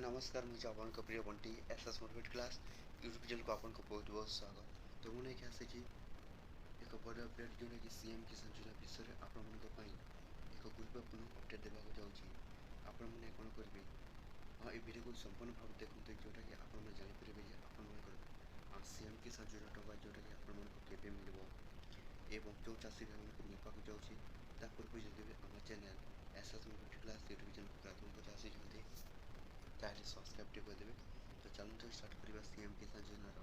नमस्कार मुझे आपको प्रिय Bunty SS motivate class YouTube channel को आपको बहुत बहुत स्वागत। तो मुझे क्या आसी एक बड़ अपडेट जोटा कि सीएम किसान योजना विषय में आपण एक गुरुत्वपूर्ण अपडेट देवाक जाऊँगी। आपण मैंने कौन करेंगे हाँ ये वीडियो को संपूर्ण भाव देखते जोटा कि आप जापर जे आप सीएम किसान योजना टका जोटा कि आपके मिल एवं जो चाषी भाई को मिलवाक जाऊँगी पूर्व जदि आम channel SS motivate class YouTube channel को प्राथमिक चाषी ताहले सब्सक्राइब करदेवे। तो चलते स्टार्ट करवा सीएम किसान योजनार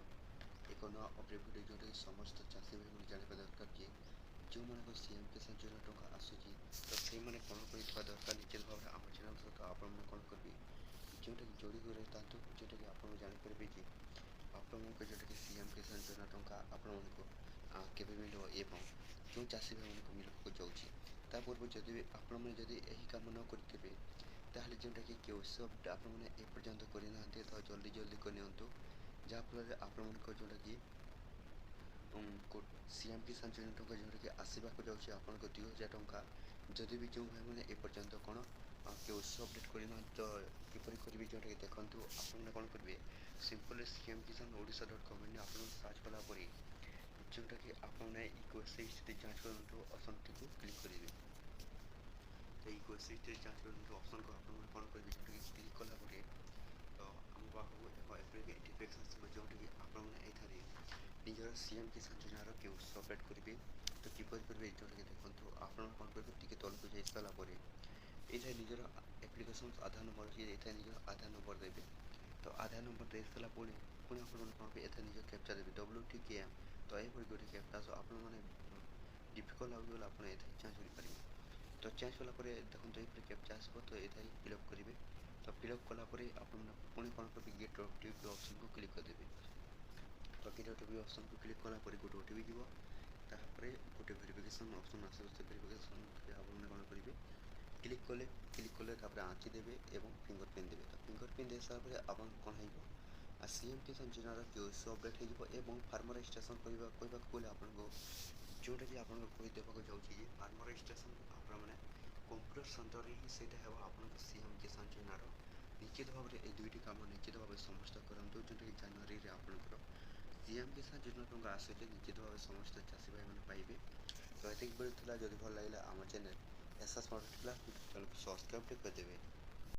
एक नवा अपडेट भिडियो जोटा कि समस्त चाषी भाई मैंने जानवा दरकार कि जो मान सीएम किसान योजना टका आसूँ तो से मैंने कौन कर दरकार निश्चित भाव में आम चैनल सहित आपण कौन करेंगे जोटा कि जोड़ी हुए था जोटा कि आप जापर कि आपण जोटा कि सीएम किसान योजना टका आपण के मिल एवं जो चाषी भाई मैं मिलवाक जाऊँगी पूर्व जदि आपण मैंने जदि यही कम न करेंगे ताहले जोटा कि केवल आपने एपर्यंत करना तो जल्दी जल्दी करनी जहाँफल आपण जोटा कि सीएम किसान योजना टका जोटा कि आसवाक जाऊँगी आपन 2000 टंका जदि भी जो भाई मैंने एपर्यंत कौन केवल अपडेट करना तो किपर करेंगे जोटा कि देखूँ आपने कौन करेंगे सिंपल सीएम किसान ओडिशा .com आप सर्च कलापर जोटा कि आपने इक्वेशन स्थिति जाँच करूँ ऑप्शन टी क्लिक करेंगे। तो इक्वेशन स्थिति जाँच करूँ ऑप्शन को आप कौन करेंगे जोटा कि क्लिक कलापर तो आम पाखक एप्लिकेशन आसो जोटा कि आपने निजर सीएम किसान योजनार केवल अपडेट करेंगे। तो किपर करेंगे जोटा कि देखो आप कौन करेंगे टी तल को जा सारापर ये निजर एप्लिकेशन आधार नंबर अच्छी ये निजर आधार नंबर देवे। तो आधार नंबर दे सारा पुणी पुणी आप ये निज कैप्चा देवे WTKM। तो यह गोटे कैप्चा आस आपने डिफिकल्ट लगे आप चेंज करेंगे। तो चेंज कलापर देखो ये कैप्चा आसो तो ये फिलअप करेंगे। तो फिलअप कलापर आप पुणी कौन करेंगे गेट ओटीपी ऑप्शन को क्लिक करदेवे। तो गेट ओटीपी ऑप्शन को क्लिक कलापर गोटे ओटीपी जीव तापर गोटे वेरिफिकेशन ऑप्शन आस वेरिफिकेशन आप कौन करेंगे क्लिक कले आँची देवे और फिंगरप्रिंट देवे। तो फिंगरप्रिंट दे सारापर आप कौन हो सीएम किसान योजनार केस अपडेट हो फार्मर रजिस्ट्रेशन कहवाक गले आपको जोटा कि आपको कहीदेक जाऊँगी फार्मर रजिस्ट्रेशन आपने कंप्यूटर सेन्टर ही सहीटा है आप सीएम किसान योजनार निश्चित भाव में ये दुईटी कम निश्चित भाव समस्त करूँ जोटा कि जानुरी आपंकर सीएम किसान योजना टंका आसूँ निश्चित भाव समस्त चाषी भाई मैंने पाइबे। तो ये वीडियो जब भल लगे आम channel SS motivate class channel को सब्सक्राइब करदेवे।